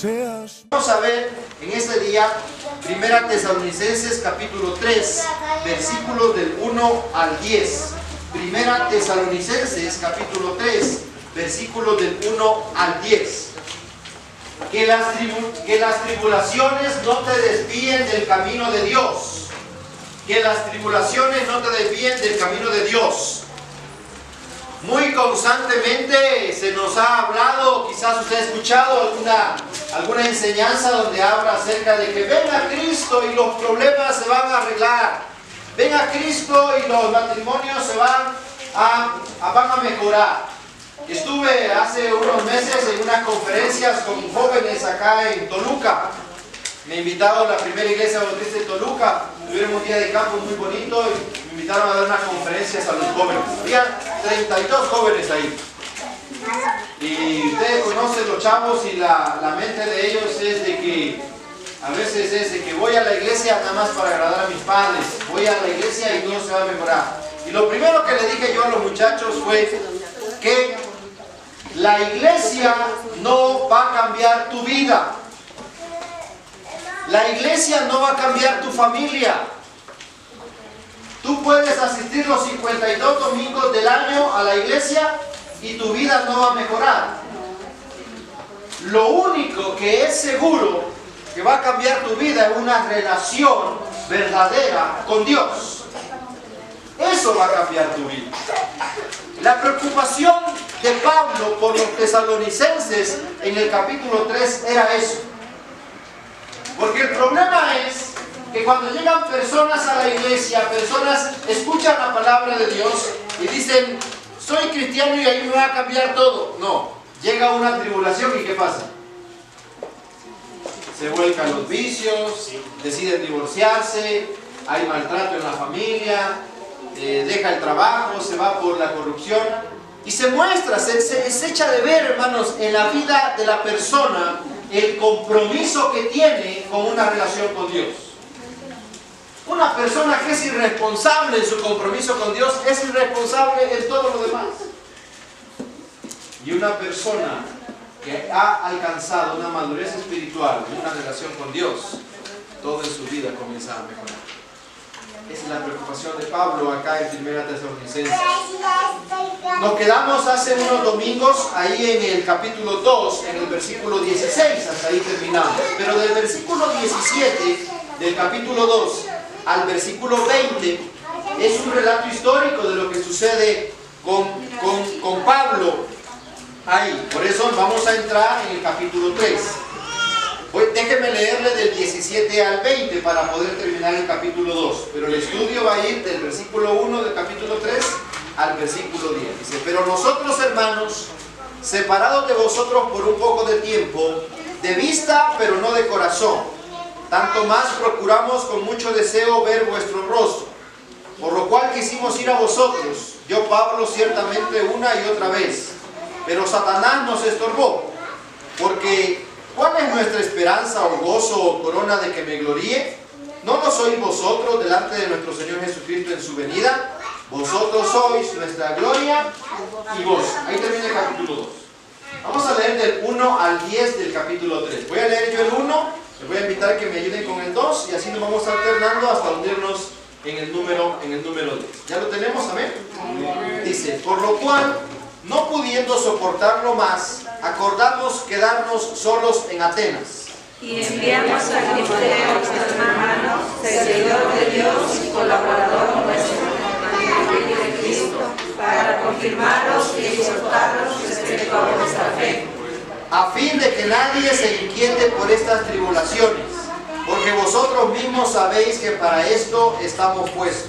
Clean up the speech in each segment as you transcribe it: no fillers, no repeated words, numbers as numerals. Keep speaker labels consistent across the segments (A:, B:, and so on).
A: seas.
B: Vamos a ver en este día 1 Tesalonicenses capítulo 3, versículos del 1 al 10. 1 Tesalonicenses capítulo 3, versículos del 1 al 10. Que las tribulaciones no te desvíen del camino de Dios. Que las tribulaciones no te desvíen del camino de Dios. Muy constantemente se nos ha hablado, quizás usted ha escuchado alguna enseñanza donde habla acerca de que venga a Cristo y los problemas se van a arreglar. Venga a Cristo y los matrimonios se van a mejorar. Estuve hace unos meses en unas conferencias con jóvenes acá en Toluca. Me invitaron a la primera iglesia bautista de Toluca. Tuvieron un día de campo muy bonito y me invitaron a dar unas conferencias a los jóvenes. Había 32 jóvenes ahí. Y ustedes conocen los chavos y la mente de ellos es de que a veces es de que voy a la iglesia nada más para agradar a mis padres. Voy a la iglesia y todo se va a mejorar. Y lo primero que le dije yo a los muchachos fue que la iglesia no va a cambiar tu vida. La iglesia no va a cambiar tu familia. Tú puedes asistir los 52 domingos del año a la iglesia y tu vida no va a mejorar. Lo único que es seguro que va a cambiar tu vida es una relación verdadera con Dios. Eso va a cambiar tu vida. La preocupación de Pablo por los tesalonicenses en el capítulo 3 era eso. Porque el problema es que cuando llegan personas a la iglesia, personas escuchan la palabra de Dios y dicen, soy cristiano y ahí me va a cambiar todo. No, llega una tribulación y ¿qué pasa? Se vuelcan los vicios, deciden divorciarse, hay maltrato en la familia, deja el trabajo, se va por la corrupción y se muestra, se echa de ver, hermanos, en la vida de la persona el compromiso que tiene con una relación con Dios. Una persona que es irresponsable en su compromiso con Dios es irresponsable en todo lo demás. Y una persona que ha alcanzado una madurez espiritual en una relación con Dios, todo en su vida comienza a mejorar. Esa es la preocupación de Pablo acá en 1 Tesalonicenses. Nos quedamos hace unos domingos ahí en el capítulo 2, en el versículo 16, hasta ahí terminamos. Pero del versículo 17 del capítulo 2 al versículo 20 es un relato histórico de lo que sucede con Pablo ahí. Por eso vamos a entrar en el capítulo 3. Déjenme leerle del 17 al 20 para poder terminar el capítulo 2. Pero el estudio va a ir del versículo 1 del capítulo 3 al versículo 10. Dice, pero nosotros, hermanos, separados de vosotros por un poco de tiempo, de vista pero no de corazón, tanto más procuramos con mucho deseo ver vuestro rostro, por lo cual quisimos ir a vosotros, yo Pablo ciertamente una y otra vez, pero Satanás nos estorbó, porque ¿cuál es nuestra esperanza o gozo o corona de que me gloríe? ¿No lo sois vosotros delante de nuestro Señor Jesucristo en su venida? Vosotros sois nuestra gloria y gozo. Ahí termina el capítulo 2. Vamos a leer del 1 al 10 del capítulo 3. Voy a leer yo el 1, les voy a invitar a que me ayuden con el 2 y así nos vamos alternando hasta unirnos en el número 10. ¿Ya lo tenemos? Amén. Dice, por lo cual, no pudiendo soportarlo más, acordamos quedarnos solos en Atenas.
C: Y enviamos a Timoteo, nuestro hermano, seguidor de Dios y colaborador nuestro en el Evangelio de Cristo, para confirmaros y exhortaros respecto a vuestra fe,
B: a fin de que nadie se inquiete por estas tribulaciones, porque vosotros mismos sabéis que para esto estamos puestos.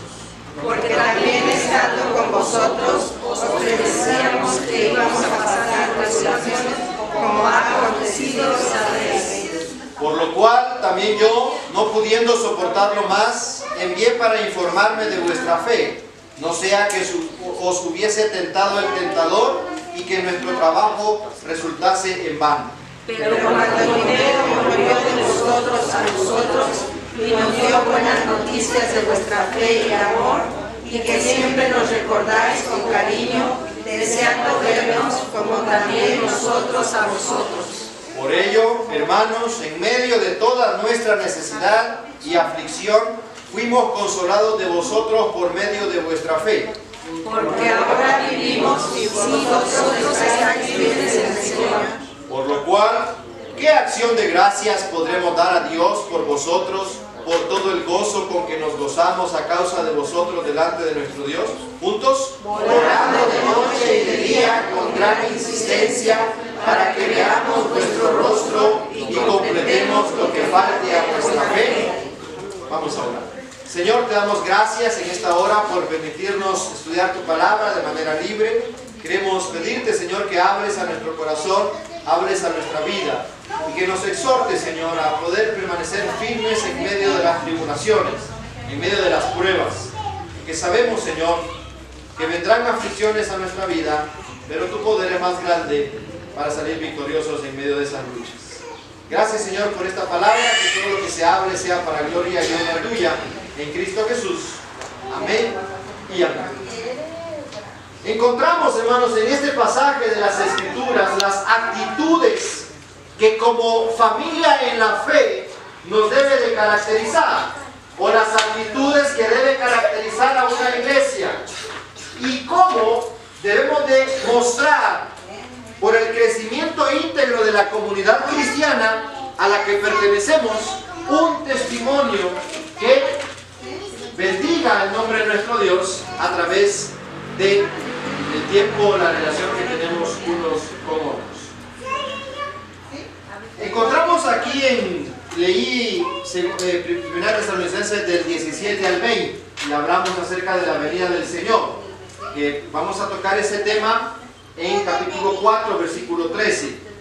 C: porque también estando con vosotros os predecíamos que íbamos a pasar tribulaciones, como ha acontecido, sabéis.
B: Por lo cual también yo, no pudiendo soportarlo más, envié para informarme de vuestra fe, no sea que os hubiese tentado el tentador y que nuestro trabajo resultase en vano.
C: Pero cuando Timoteo volvió de vosotros a nosotros y nos dio buenas noticias de vuestra fe y amor, y que siempre nos recordáis con cariño, deseando vernos como también nosotros a vosotros.
B: Por ello, hermanos, en medio de toda nuestra necesidad y aflicción, fuimos consolados de vosotros por medio de vuestra fe.
C: Porque ahora vivimos si vosotros estáis firmes en el Señor.
B: Por lo cual, ¿qué acción de gracias podremos dar a Dios por vosotros, por todo el gozo con que nos gozamos a causa de vosotros delante de nuestro Dios? ¿Juntos?
C: Orando de noche y de día con gran insistencia, para que veamos vuestro rostro y completemos lo que falte a vuestra fe.
B: Vamos a orar. Señor, te damos gracias en esta hora por permitirnos estudiar tu palabra de manera libre. Queremos pedirte, Señor, que hables a nuestro corazón, hables a nuestra vida y que nos exhortes, Señor, a poder permanecer firmes en medio de las tribulaciones, en medio de las pruebas. Que sabemos, Señor, que vendrán aflicciones a nuestra vida, pero tu poder es más grande para salir victoriosos en medio de esas luchas. Gracias, Señor, por esta palabra, que todo lo que se hable sea para gloria y honra tuya, en Cristo Jesús. Amén y amén. Encontramos, hermanos, en este pasaje de las Escrituras las actitudes que como familia en la fe nos debe de caracterizar, o las actitudes que debe caracterizar a una iglesia, y cómo debemos de mostrar por el crecimiento íntegro de la comunidad cristiana a la que pertenecemos un testimonio que bendiga el nombre de nuestro Dios a través del tiempo, la relación que tenemos unos con otros. Encontramos aquí leí 1 Tesalonicenses del 17 al 20 y hablamos acerca de la venida del Señor, que vamos a tocar ese tema en capítulo 4, versículo 13.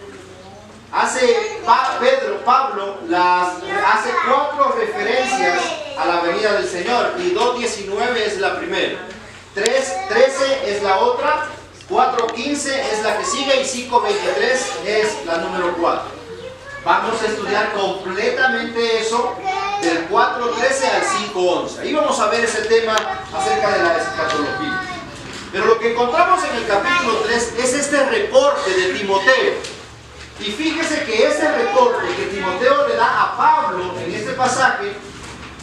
B: Pablo hace 4 referencias a la venida del Señor, y 2.19 es la primera, 3.13 es la otra, 4.15 es la que sigue y 5.23 es la número 4. Vamos a estudiar completamente eso del 4.13 al 5.11. Ahí vamos a ver ese tema acerca de la escatología. Pero lo que encontramos en el capítulo 3 es este reporte de Timoteo. Y fíjese que ese reporte que Timoteo le da a Pablo en este pasaje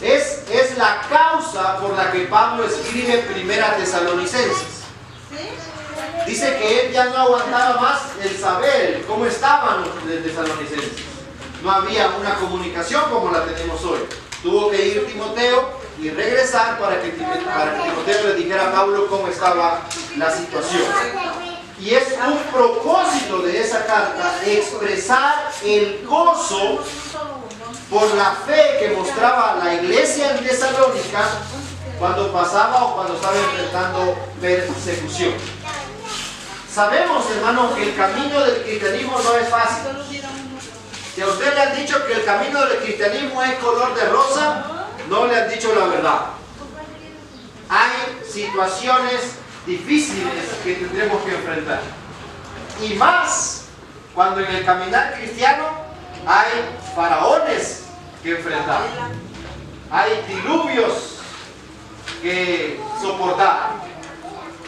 B: es la causa por la que Pablo escribe 1 Tesalonicenses. Dice que él ya no aguantaba más el saber cómo estaban los tesalonicenses. No había una comunicación como la tenemos hoy. Tuvo que ir Timoteo y regresar para que Timoteo le dijera a Pablo cómo estaba la situación. Y es un propósito de esa carta expresar el gozo por la fe que mostraba la iglesia en Tesalónica cuando pasaba o cuando estaba enfrentando persecución. Sabemos, hermanos, que el camino del cristianismo no es fácil. Si a usted le han dicho que el camino del cristianismo es color de rosa, no le han dicho la verdad. Hay situaciones difíciles que tendremos que enfrentar. Y más cuando en el caminar cristiano hay faraones que enfrentar. Hay diluvios que soportar.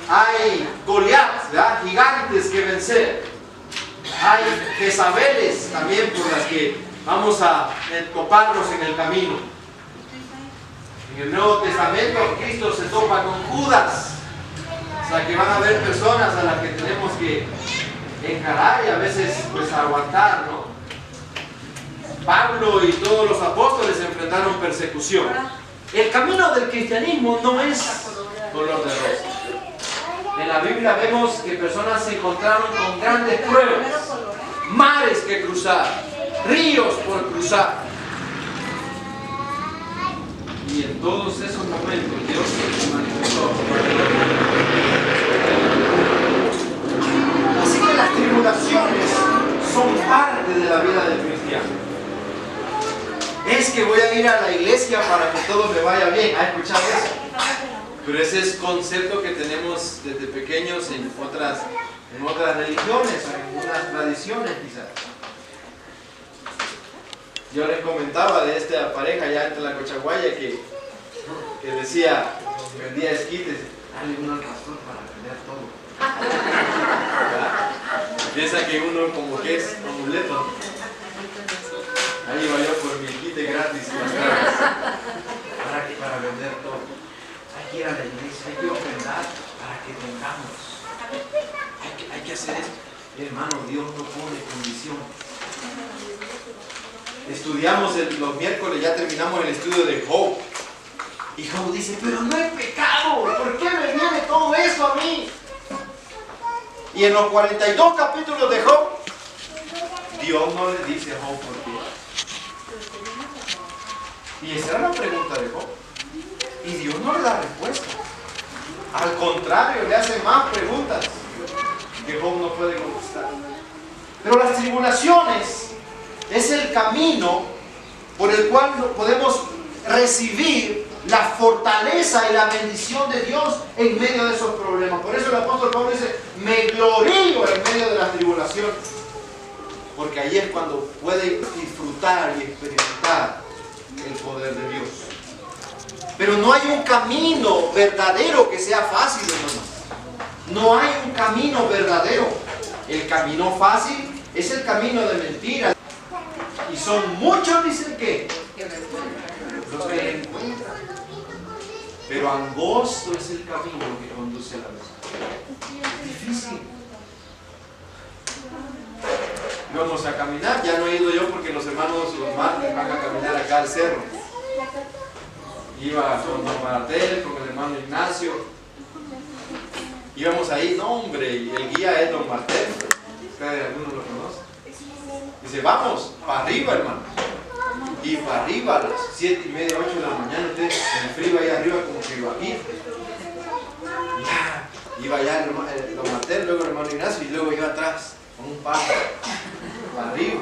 B: Hay Goliat, gigantes que vencer. Hay Jezabeles también por las que vamos a toparnos en el camino. En el Nuevo Testamento Cristo se topa con Judas. O sea que van a haber personas a las que tenemos que encarar y a veces pues aguantar, ¿no? Pablo y todos los apóstoles enfrentaron persecución. El camino del cristianismo no es color de rosa. En la Biblia vemos que personas se encontraron con grandes pruebas, mares que cruzar, ríos por cruzar. Y en todos esos momentos Dios se manifestó. Así que las tribulaciones son parte de la vida del cristiano. Es que voy a ir a la iglesia para que todo me vaya bien. ¿Ha escuchado eso? Pero ese es concepto que tenemos desde pequeños en otras religiones, en otras tradiciones quizás. Yo les comentaba de esta pareja allá en la Cochaguaya que decía, vendía esquites, dale uno al pastor para vender todo. ¿Verdad? Piensa que uno como que es amuleto. Hermano, Dios no pone condición. Estudiamos los miércoles, ya terminamos el estudio de Job. Y Job dice, pero no he pecado, ¿por qué me viene todo esto a mí? Y en los 42 capítulos de Job, Dios no le dice a Job por qué. Y esa era la pregunta de Job. Y Dios no le da respuesta. Al contrario, le hace más preguntas que Job no puede contestar. Pero las tribulaciones es el camino por el cual podemos recibir la fortaleza y la bendición de Dios en medio de esos problemas. Por eso el apóstol Pablo dice, me glorío en medio de las tribulaciones. Porque ahí es cuando puede disfrutar y experimentar el poder de Dios. Pero no hay un camino verdadero que sea fácil, hermanos. No hay un camino verdadero. El camino fácil es el camino de mentira. Y son muchos, dicen que los que le encuentran. Pero angosto es el camino que conduce a la verdad. Es difícil. Vamos a caminar. Ya no he ido yo porque los hermanos los martes van a caminar acá al cerro. Iba con don Martel, con el hermano Ignacio. Íbamos ahí, no hombre, y el guía es don Martel. Ustedes algunos lo conocen. Dice, vamos, para arriba, hermano. Y para arriba a las 7:30, 8 de la mañana, ustedes en el frío ahí arriba como que iba aquí. Ya, iba allá el don Martel, luego el hermano Ignacio y luego iba atrás con un paso. Para arriba,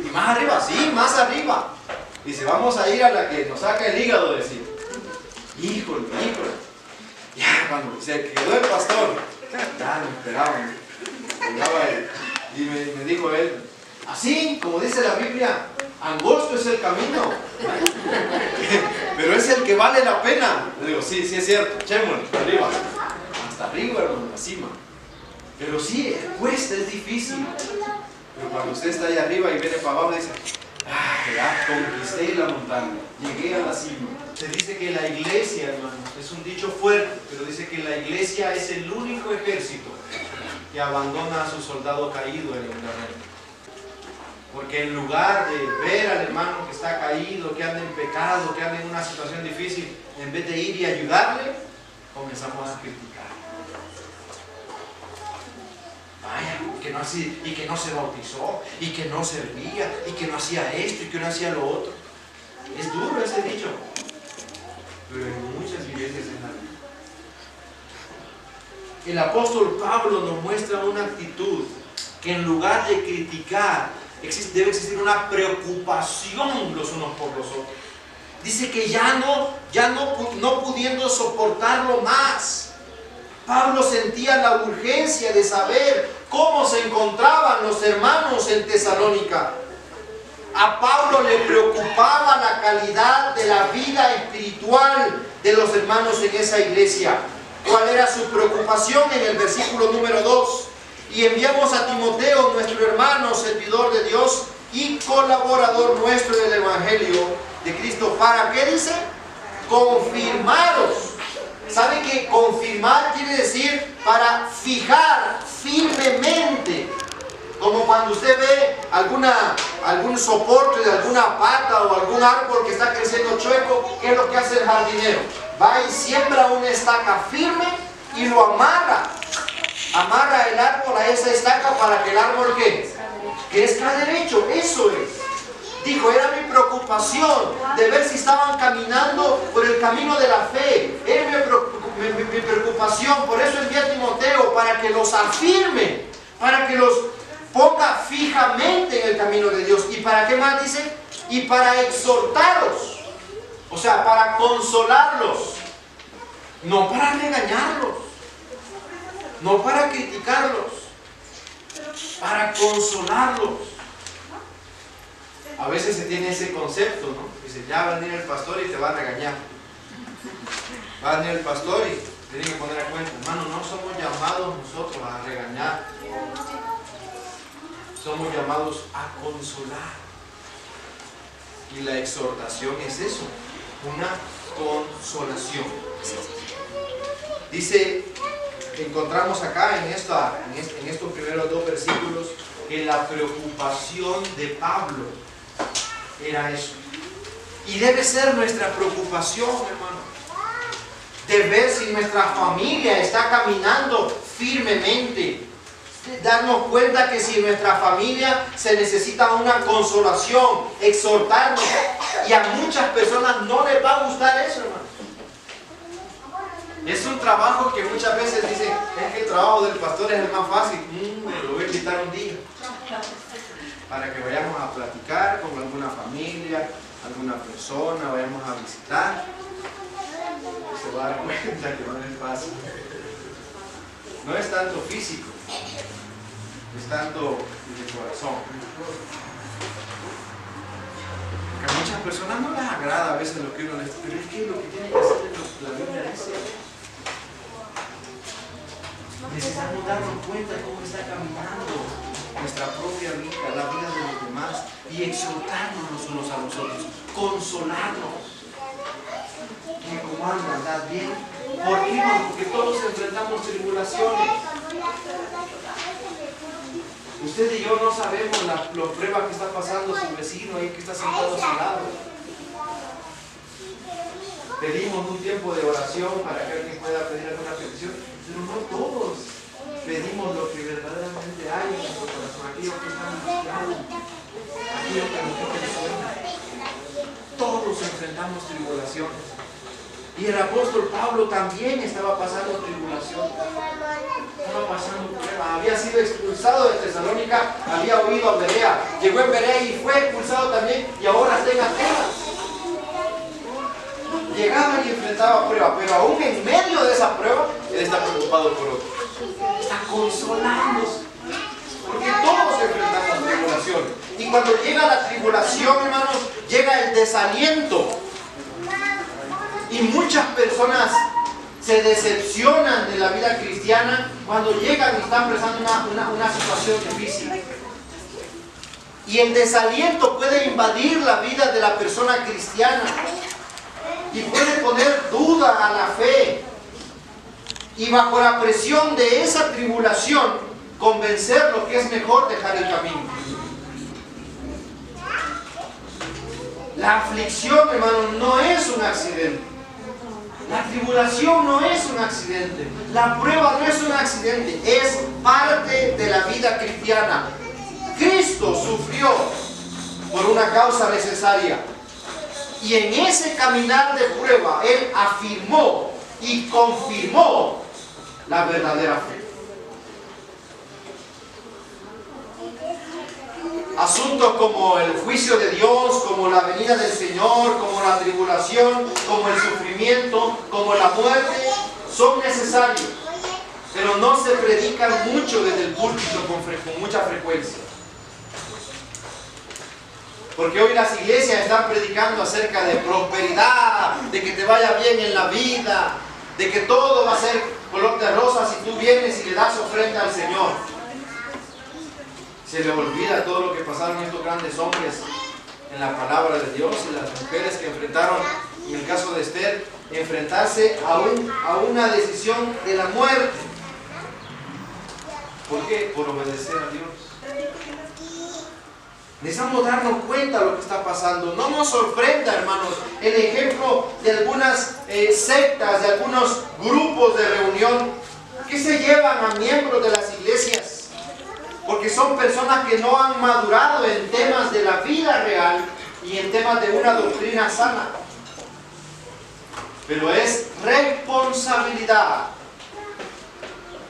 B: y más arriba, sí, más arriba. Dice, vamos a ir a la que nos saca el hígado, decir. Híjole. Ya, cuando se quedó el pastor, ya me esperaban. Y me dijo él, así como dice la Biblia, angosto es el camino, pero es el que vale la pena. Le digo, sí es cierto, echémosle, hasta arriba, hermano, la cima. Pero sí, cuesta, es difícil. Pero cuando usted está ahí arriba y viene para abajo, dice, ya conquisté la montaña, llegué a la cima. Se dice que la iglesia, hermano, es un dicho fuerte, pero dice que la iglesia es el único ejército que abandona a su soldado caído en el terreno. Porque en lugar de ver al hermano que está caído, que anda en pecado, que anda en una situación difícil, en vez de ir y ayudarle, comenzamos a criticar. Vaya, y que no se bautizó, y que no servía, y que no hacía esto, y que no hacía lo otro. Es duro ese dicho, pero en muchas iglesias en la vida. El apóstol Pablo nos muestra una actitud que en lugar de criticar, debe existir una preocupación los unos por los otros. Dice que ya no pudiendo soportarlo más, Pablo sentía la urgencia de saber cómo se encontraban los hermanos en Tesalónica. A Pablo le preocupaba la calidad de la vida espiritual de los hermanos en esa iglesia. ¿Cuál era su preocupación? En el versículo número 2. Y enviamos a Timoteo, nuestro hermano, servidor de Dios y colaborador nuestro del Evangelio de Cristo. ¿Para qué dice? Confirmaros. ¿Sabe que confirmar quiere decir para fijar firmemente? Como cuando usted ve algún soporte de alguna pata o algún árbol que está creciendo chueco, ¿qué es lo que hace el jardinero? Va y siembra una estaca firme y lo amarra. Amarra el árbol a esa estaca para que el árbol ¿qué? Crezca derecho. Eso es. Dijo, era mi preocupación de ver si estaban caminando por el camino de la fe. Era mi preocupación. Por eso envié a Timoteo, para que los afirme, para que los ponga fijamente en el camino de Dios. ¿Y para qué más dice? Y para exhortaros. O sea, para consolarlos. No para regañarlos. No para criticarlos. Para consolarlos. A veces se tiene ese concepto, ¿no? Dice, ya va a venir el pastor y te va a regañar. Va a venir el pastor y tiene que poner a cuenta. Hermano, no somos llamados nosotros a regañar. Somos llamados a consolar. Y la exhortación es eso, una consolación. Dice encontramos acá en estos primeros 2 versículos que la preocupación de Pablo era eso. Y debe ser nuestra preocupación, hermano, de ver si nuestra familia está caminando firmemente. Darnos cuenta que si nuestra familia se necesita una consolación, exhortarnos, y a muchas personas no les va a gustar eso, hermano. Es un trabajo que muchas veces dicen, es que el trabajo del pastor es el más fácil. Me lo voy a invitar un día para que vayamos a platicar con alguna familia, alguna persona, vayamos a visitar. Se va a dar cuenta que no es fácil. No es tanto físico, es tanto de corazón. Que a muchas personas no les agrada a veces lo que uno les dice, pero es que lo que tiene que hacer es lo que la Biblia dice. Necesitamos darnos cuenta de cómo está caminando nuestra propia vida, la vida de los demás, y exhortarnos los unos a los otros, consolarnos. ¿Qué, cómo andan? ¿Estás bien? ¿Por qué? Porque todos enfrentamos tribulaciones. Usted y yo no sabemos las pruebas que está pasando su vecino ahí que está sentado a su lado. Pedimos un tiempo de oración para que alguien pueda pedir alguna petición, pero no todos pedimos lo que verdaderamente hay en nuestro corazón, aquello que está angustiado, aquello que nos quita el sueño. Todos enfrentamos tribulaciones. Y el apóstol Pablo también estaba pasando tribulación, estaba pasando prueba. Había sido expulsado de Tesalónica, había huido a Berea, llegó en Berea y fue expulsado también, y ahora está en Atenas. Llegaba y enfrentaba prueba, pero aún en medio de esa prueba, él está preocupado por otros. Está consolándose, porque todos enfrentamos tribulación. Y cuando llega la tribulación, hermanos, llega el desaliento. Y muchas personas se decepcionan de la vida cristiana cuando llegan y están pasando una situación difícil. Y el desaliento puede invadir la vida de la persona cristiana y puede poner duda a la fe. Y bajo la presión de esa tribulación, convencerlo que es mejor dejar el camino. La aflicción, hermano, no es un accidente. La tribulación no es un accidente. La prueba no es un accidente. Es parte de la vida cristiana. Cristo sufrió por una causa necesaria. Y en ese caminar de prueba, Él afirmó y confirmó la verdadera fe. Asuntos como el juicio de Dios, como la venida del Señor, como la tribulación, como el sufrimiento, como la muerte, son necesarios, pero no se predican mucho desde el púlpito con mucha frecuencia. Porque hoy las iglesias están predicando acerca de prosperidad, de que te vaya bien en la vida, de que todo va a ser color de rosa si tú vienes y le das ofrenda al Señor. Se le olvida todo lo que pasaron estos grandes hombres en la palabra de Dios y las mujeres que enfrentaron, en el caso de Esther, enfrentarse a una decisión de la muerte. ¿Por qué? Por obedecer a Dios. Necesitamos darnos cuenta de lo que está pasando. No nos sorprenda, hermanos, el ejemplo de algunas sectas, de algunos grupos de reunión que se llevan a miembros de las iglesias. Porque son personas que no han madurado en temas de la vida real y en temas de una doctrina sana. Pero es responsabilidad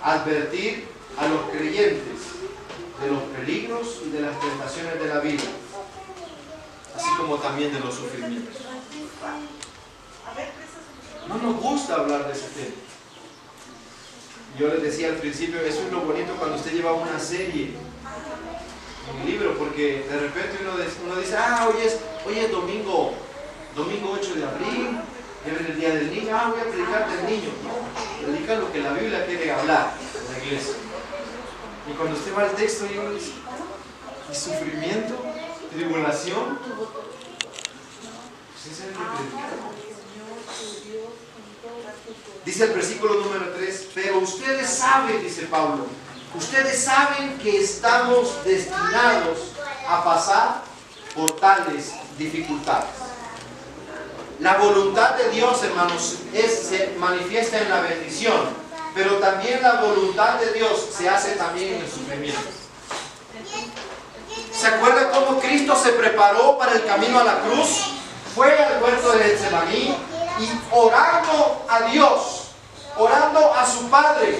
B: advertir a los creyentes de los peligros y de las tentaciones de la vida, así como también de los sufrimientos. No nos gusta hablar de ese tema. Yo les decía al principio, eso es lo bonito cuando usted lleva una serie, un libro, porque de repente uno dice, hoy es domingo 8 de abril, ya viene el día del niño, voy a predicar del niño. No, predica lo que la Biblia quiere hablar en la iglesia. Y cuando usted va al texto y uno dice, ¿y sufrimiento? ¿Tribulación? Pues ese es el que predicamos. Dice el versículo número 3, pero ustedes saben, dice Pablo, ustedes saben que estamos destinados a pasar por tales dificultades. La voluntad de Dios, hermanos, se manifiesta en la bendición, pero también la voluntad de Dios se hace también en el sufrimiento. ¿Se acuerda cómo Cristo se preparó para el camino a la cruz? Fue al huerto de Getsemaní y orando a Dios, orando a su Padre,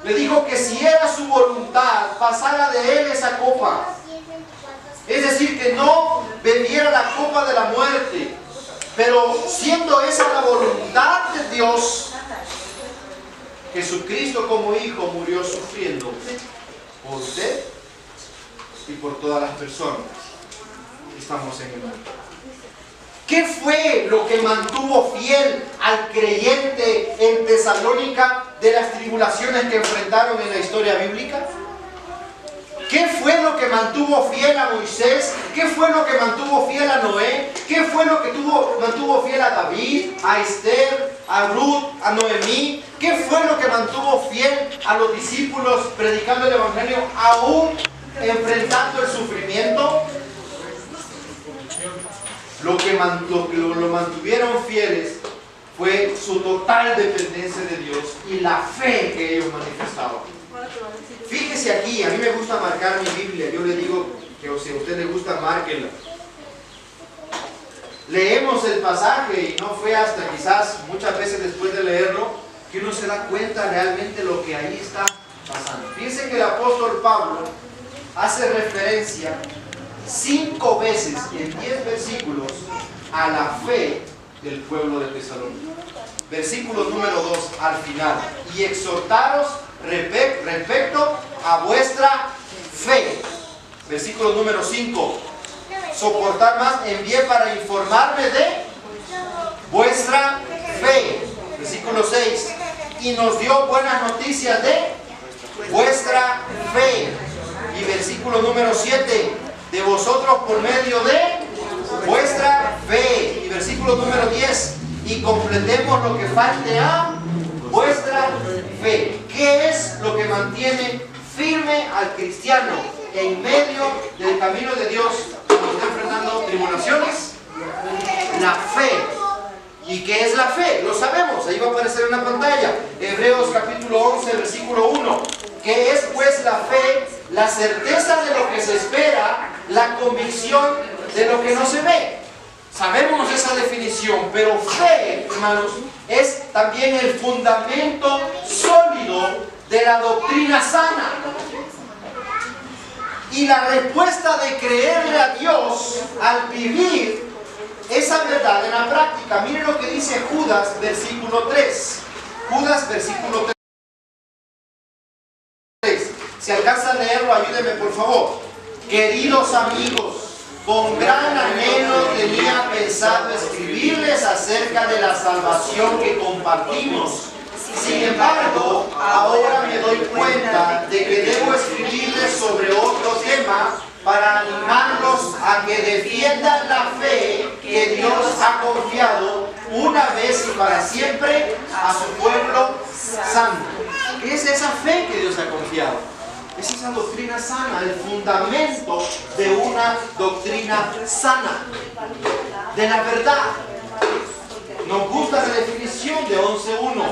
B: le dijo que si era su voluntad, pasara de él esa copa. Es decir, que no bebiera la copa de la muerte. Pero siendo esa la voluntad de Dios, Jesucristo como Hijo murió sufriendo por usted y por todas las personas que estamos en el mundo. ¿Qué fue lo que mantuvo fiel al creyente en Tesalónica de las tribulaciones que enfrentaron en la historia bíblica? ¿Qué fue lo que mantuvo fiel a Moisés? ¿Qué fue lo que mantuvo fiel a Noé? ¿Qué fue lo que mantuvo fiel a David, a Esther, a Ruth, a Noemí? ¿Qué fue lo que mantuvo fiel a los discípulos predicando el Evangelio aún enfrentando el sufrimiento? Lo que lo mantuvieron fieles fue su total dependencia de Dios y la fe que ellos manifestaban. Fíjese aquí, a mí me gusta marcar mi Biblia. Yo le digo que si a usted le gusta, márquela. Leemos el pasaje y no fue hasta quizás muchas veces después de leerlo que uno se da cuenta realmente lo que ahí está pasando. Fíjese que el apóstol Pablo hace referencia 5 veces en 10 versículos a la fe del pueblo de Tesalónica. Versículo número 2 al final: y exhortaros respecto a vuestra fe. Versículo número 5: soportar más, envié para informarme de vuestra fe. Versículo 6: y nos dio buenas noticias de vuestra fe. Y versículo número 7: de vosotros por medio de vuestra fe. Y versículo número 10: y completemos lo que falte a vuestra fe. ¿Qué es lo que mantiene firme al cristiano en medio del camino de Dios cuando está enfrentando tribulaciones? La fe. ¿Y qué es la fe? Lo sabemos, ahí va a aparecer en la pantalla. Hebreos capítulo 11, versículo 1. ¿Qué es pues la fe? La certeza de lo que se espera, la convicción de lo que no se ve. Sabemos esa definición, pero fe, hermanos, es también el fundamento sólido de la doctrina sana. Y la respuesta de creerle a Dios al vivir esa verdad en la práctica. Miren lo que dice Judas, versículo 3. Judas, versículo 3. Si alcanza a leerlo, ayúdenme por favor. Queridos amigos, con gran anhelo tenía pensado escribirles acerca de la salvación que compartimos. Sin embargo, ahora me doy cuenta de que debo escribirles sobre otro tema para animarlos a que defiendan la fe que Dios ha confiado una vez y para siempre a su pueblo santo. ¿Qué es esa fe que Dios ha confiado? Es esa doctrina sana, el fundamento de una doctrina sana, de la verdad. Nos gusta la definición de 11.1,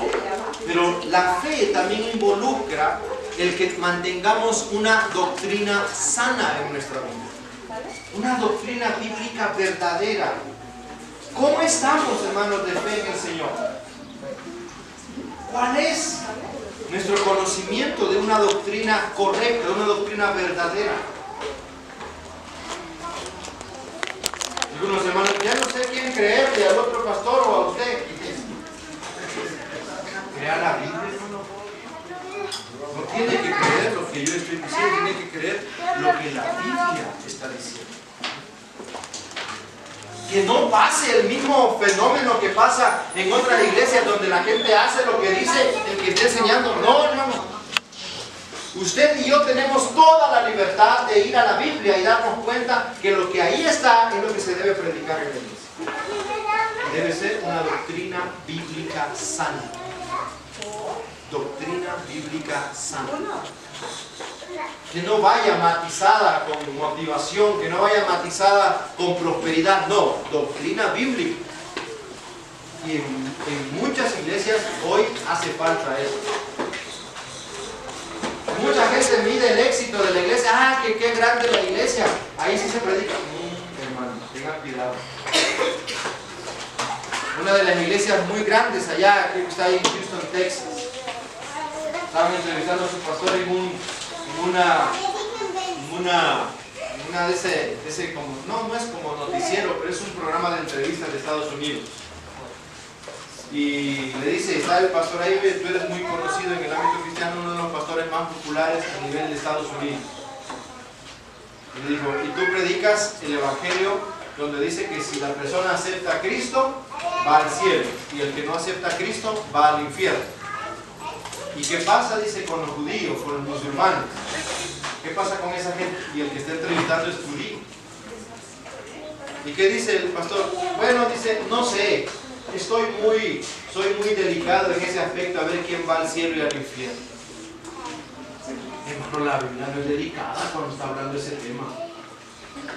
B: pero la fe también involucra el que mantengamos una doctrina sana en nuestra vida. Una doctrina bíblica verdadera. ¿Cómo estamos, hermanos, de fe en el Señor? ¿Cuál es nuestro conocimiento de una doctrina correcta, de una doctrina verdadera? Algunos hermanos, ya no sé quién creerle, al otro pastor o a usted. Crea la Biblia, hermano. No tiene que creer lo que yo estoy diciendo, tiene que creer lo que la Biblia está diciendo. Que no pase el mismo fenómeno que pasa en otras iglesias donde la gente hace lo que dice el que está enseñando. No, hermano. Usted y yo tenemos toda la libertad de ir a la Biblia y darnos cuenta que lo que ahí está es lo que se debe predicar en la iglesia. debe ser una doctrina bíblica sana. Doctrina bíblica sana. Que no vaya matizada con motivación, que no vaya matizada con prosperidad, no, doctrina bíblica. Y en muchas iglesias hoy hace falta eso. Mucha gente mide el éxito de la iglesia. Ah, que qué grande la iglesia. Ahí sí se predica. Hermano, tengan cuidado. Una de las iglesias muy grandes allá, que está ahí en Houston, Texas. Estaban entrevistando a sus pastores en una de ese como, no es como noticiero, pero es un programa de entrevistas de Estados Unidos. Y le dice, está el pastor ahí, tú eres muy conocido en el ámbito cristiano, uno de los pastores más populares a nivel de Estados Unidos. Y le dijo, y tú predicas el evangelio donde dice que si la persona acepta a Cristo, va al cielo, y el que no acepta a Cristo, va al infierno. ¿Y qué pasa? Dice, con los judíos, con los musulmanes. ¿Qué pasa con esa gente? Y el que está entrevistando es judío. ¿Y qué dice el pastor? Bueno, dice, no sé, soy muy delicado en ese aspecto, a ver quién va al cielo y al infierno. Hermano, la Biblia no es delicada cuando está hablando de ese tema.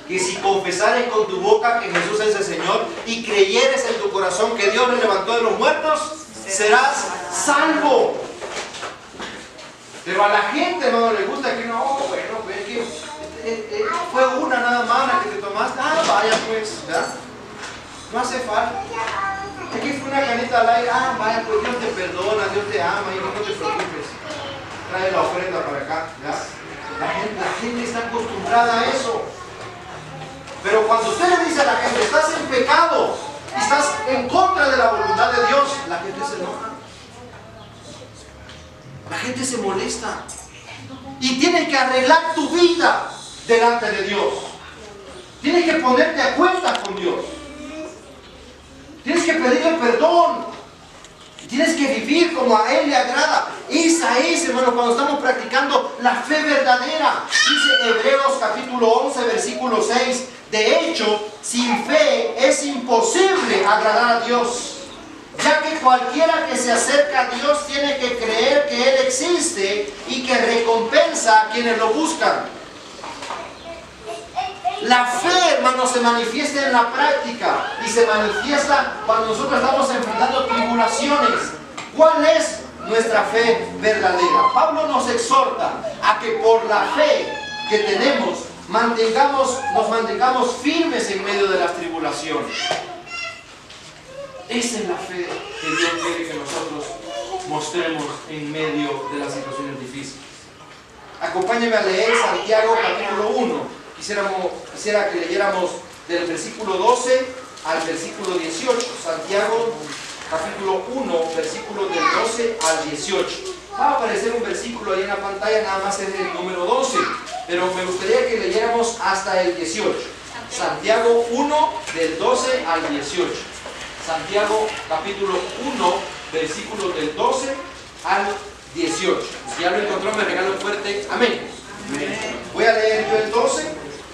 B: Que si confesares con tu boca que Jesús es el Señor y creyeres en tu corazón que Dios le levantó de los muertos, serás salvo. Pero a la gente no le gusta que no, bueno, pues que fue una nada más la que te tomaste. Ah, vaya pues, ¿ya? No hace falta. Es que fue una canita al aire. Ah, vaya pues, Dios te perdona, Dios te ama, hijo, no te preocupes. Trae la ofrenda para acá, ¿ya? La gente está acostumbrada a eso. Pero cuando usted le dice a la gente, estás en pecado, y estás en contra de la voluntad de Dios, la gente se enoja. La gente se molesta. Y tienes que arreglar tu vida delante de Dios. Tienes que ponerte a cuentas con Dios. Tienes que pedirle perdón. Tienes que vivir como a Él le agrada. Esa es, hermano, cuando estamos practicando la fe verdadera. Dice Hebreos capítulo 11, versículo 6. De hecho, sin fe es imposible agradar a Dios. Ya que cualquiera que se acerca a Dios tiene que creer que Él existe y que recompensa a quienes lo buscan. La fe, hermano, se manifiesta en la práctica y se manifiesta cuando nosotros estamos enfrentando tribulaciones. ¿Cuál es nuestra fe verdadera? Pablo nos exhorta a que por la fe que tenemos nos mantengamos firmes en medio de las tribulaciones. Esa es la fe que Dios quiere que nosotros mostremos en medio de las situaciones difíciles. Acompáñenme a leer Santiago capítulo 1. Quisiera que leyéramos del versículo 12 al versículo 18. Santiago capítulo 1, versículos del 12 al 18. Va a aparecer un versículo ahí en la pantalla, nada más es el número 12. Pero me gustaría que leyéramos hasta el 18. Santiago 1, del 12 al 18. Santiago capítulo 1, versículos del 12 al 18. Si ya lo encontró, me regalo un fuerte amén. Voy a leer yo el 12,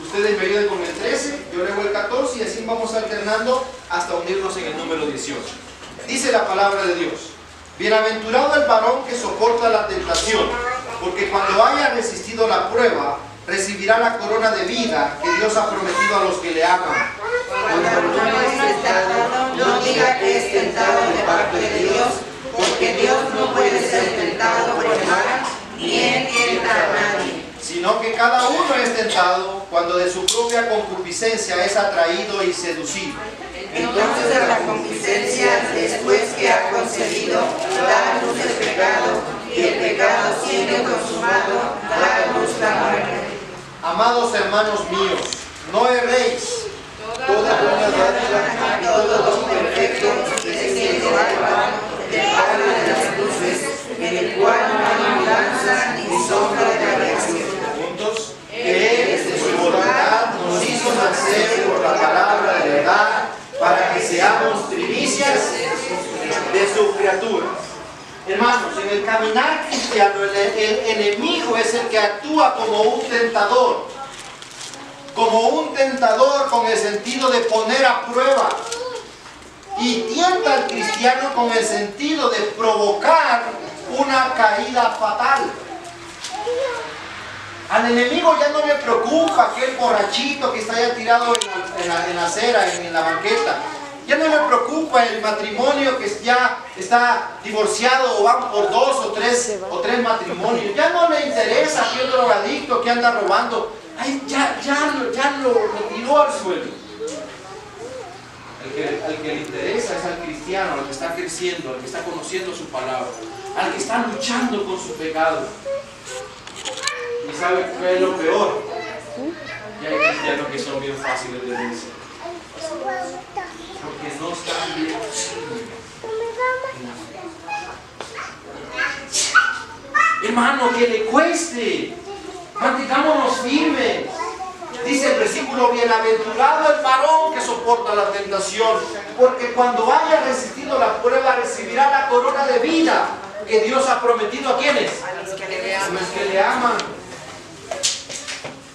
B: ustedes me ayuden con el 13, yo leo el 14 y así vamos alternando hasta unirnos en el número 18. Dice la palabra de Dios: bienaventurado el varón que soporta la tentación, porque cuando haya resistido la prueba, recibirá la corona de vida que Dios ha prometido a los que le aman.
C: Cuando alguno es tentado, no diga que es tentado de parte de Dios, porque Dios no puede ser tentado por el mal, ni Él tienta a nadie.
B: Sino que cada uno es tentado cuando de su propia concupiscencia es atraído y seducido.
C: Entonces la concupiscencia, después que ha concebido, da a luz el pecado, y el pecado, siendo consumado, da a luz la muerte.
B: Amados hermanos míos, no erréis. Toda buena dádiva y todo don perfecto desciende del Padre de las luces, en el cual no hay mudanza ni sombra de variación. Juntos, que Él de su voluntad nos hizo nacer por la palabra de verdad, para que seamos primicias de sus criaturas. Hermanos, en el caminar cristiano, el enemigo es el que actúa como un tentador. Como un tentador con el sentido de poner a prueba. y tienta al cristiano con el sentido de provocar una caída fatal. Al enemigo ya no le preocupa aquel borrachito que está ya tirado en la acera, en la banqueta. Ya no le preocupa el matrimonio que ya está divorciado o van por dos o tres matrimonios. Ya no le interesa aquel drogadicto que anda robando. Ay, ya lo tiró al suelo. Al que le interesa es al cristiano, al que está creciendo, al que está conociendo su palabra, al que está luchando con su pecado. ¿Y sabe qué es lo peor? Ya hay cristianos que son bien fáciles de vencer, porque no están bien. Hermano, que le cueste. Mantengámonos firmes. Dice el versículo: bienaventurado el varón que soporta la tentación, porque cuando haya resistido la prueba recibirá la corona de vida que Dios ha prometido a quienes, a los que le aman.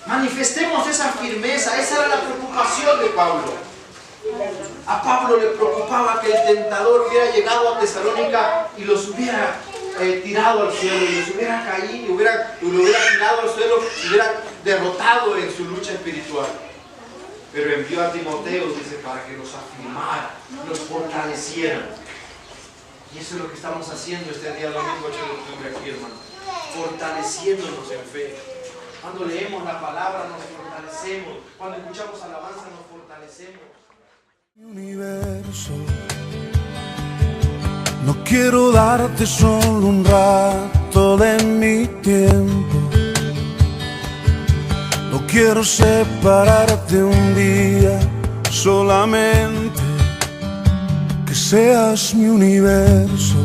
B: Manifestemos esa firmeza. Esa era la preocupación de Pablo. A Pablo le preocupaba que el tentador hubiera llegado a Tesalónica y los hubiera tirado al suelo, y los hubiera caído, lo hubiera tirado al suelo, y hubiera derrotado en su lucha espiritual. Pero envió a Timoteo, dice, para que los afirmara, los fortaleciera. Y eso es lo que estamos haciendo este día domingo 8 de octubre aquí, hermano. Fortaleciéndonos en fe. Cuando leemos la palabra nos fortalecemos. Cuando escuchamos alabanza nos fortalecemos.
A: Universo, no quiero darte solo un rato de mi tiempo. No quiero separarte un día, solamente que seas mi universo.